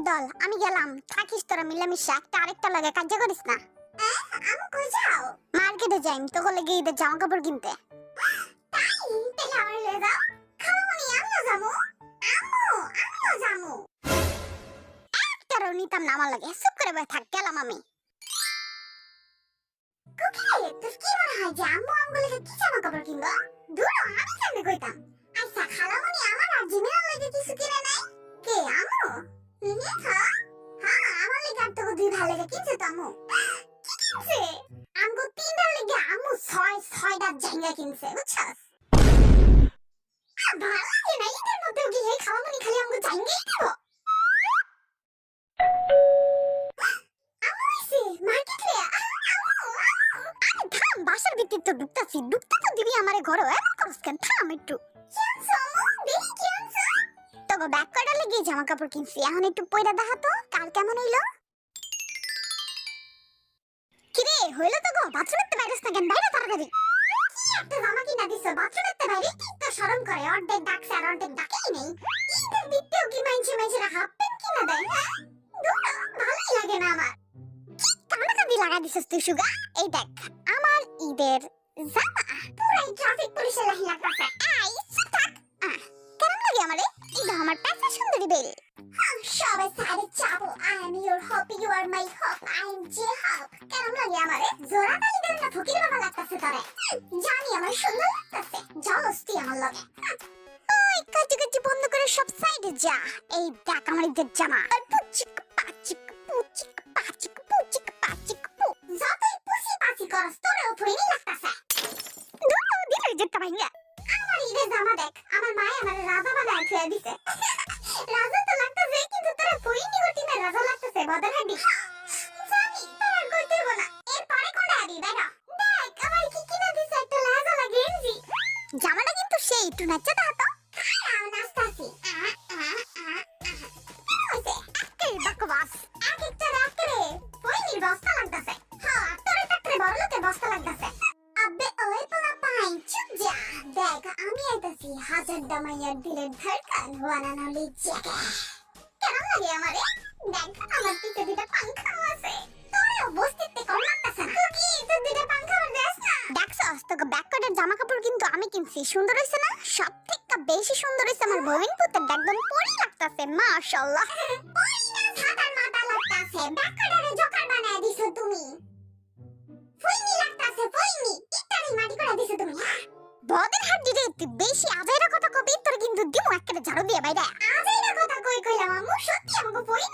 দল আমি গেলাম, থাকিস তোরা মিলামিশা, একটা আরেকটা লাগে কাজ করিস না। আমি কই যাও? মার্কেটে যাই তোকে লেগে ঈদের জামা কাপড় কিনতে। তাই তাহলে আমার লয়ে যাও। খালামণি আমিও যাবো। আমিও যাবো। একটারও নিতাম না আমার লাগে, চুপ করে বসে থাক, গেলাম আমি। কোকিলে তোর কি মনে হয় যে আম্মু আমগুলোকে কি জামা কাপড় কিনবো? দূর আমি কেমনে কইতাম? আচ্ছা খালামণি আমার আর জিমিনার লাগে কিছু কিনে নাই? কে আম্মু? হ্যাঁ আমার লেগে আর তোকে দুই ভালো লেগে কিনছে তো আম্মু। কি কিনছে? আমগো তিনটার লেগে আম্মু ছয়টা জাঙ্গা কিনছে বুঝছস? ভালো লাগে না ঈদের মধ্যে গিয়ে খালামণি খালি আমগো জাঙ্গাই দিব। আম্মু এসে মার্কেটে থাম, বাসার ভিতর তো ঢুকতে তো দিবি আমারে ঘরে, এমন করস কেন? থাম একটু। তোকে ব্যাক করা লেগে জামা কাপড় কিনছি, এখন একটু পয়রা দেখা তো কাল কেমন হইলো। কিরে হইলো তো গো, বাথরুমেতে বাইরেস না কেন? বাইরে তাড়াতাড়ি। কি একটা জামা কিনা দিছো, বাথরুমেতে বাইরে কি তো শরম করে? অর্ধেক ডাকছে আর অর্ধেক ডাকেই নেই। ঈদের দিতেও কি মাইনছে হাফ প্যান্ট কিনা দেয়? হ্যাঁ দূর ভালোই লাগে না আমার। কান্নাকাটি লাগা দিছিস তুই সুগা? এই দেখ আমার ঈদের জামা পুরাই ট্রাফিক পুলিশের লাহি লাগতাছে। আই চুপ থাক। কেমন লাগে আমারে? ঈদ আমার পেশা সুন্দরী বেল। সবাই সাইডে চাপো। I am your hope, you are my hope, I am J Hope. কেমন লাগে আমারে? জোড়া তালি দেন না ফকির বাবা লাগতাছে তোরে। জানি আমার সুন্দর লাগতাছে, জলস তুই আমার লগে। ওই কাটি বন্ধ করে সব সাইডে যা। এই দেখ আমার ঈদের জামা। আর পুচিক পাচিক পুচিক পাচিক পুচিক পাচিক পু। যতই পুচি পাচি করস তোরেও ফইনি লাগতাছে। দুটো দিলে যেতে ভাইঙ্গা। আমার ঈদের জামা দেখ, আমার মা আমারে রাজা বানায় থুয়ে দিছে। রাজা তো লাগতাছে কিন্তু তোরা ফইনি গটিমে রাজা লাগতাছে বদর হাডি। জানি তোরা কইতে হইব না। এর পরে কোনটা আবি বেটা? দেখ আমার কি কিনা দিছে একটা লাজা লাগে গেঞ্জি। জামাটা কিন্তু সেই একটু নাচা দাও তো। খাও নাচতাছি। বকবাস এক একটা রাত্রে ফইনির বস্তা লাগতাছে। হ্যাঁ তোরে তাকরে বড় লোকের বস্তা লাগতাছে। আবে ওই পোলা পাই চুপ যা। দেখ আমি আইতাছি হাজার দামাইয়ার দিলের ধড়কন ওয়ানানো লিজেকে। কেমন লাগে আমারে? দেখ আমার পিছে দুটো পাংখা আছে। তোরেও বস্তিতে কম লাগতাছে না? তুই কি তোর দুটো পাংখা আমার দেস না? দেখছস তোকে ব্যাক কটার জামা কাপড় কিন্তু আমি কিনছি, সুন্দর হইছে না? সব থেকে বেশি সুন্দর হইছে আমার বহিন পুত্র, একদম পরি লাগতাছে মাশাআল্লাহ।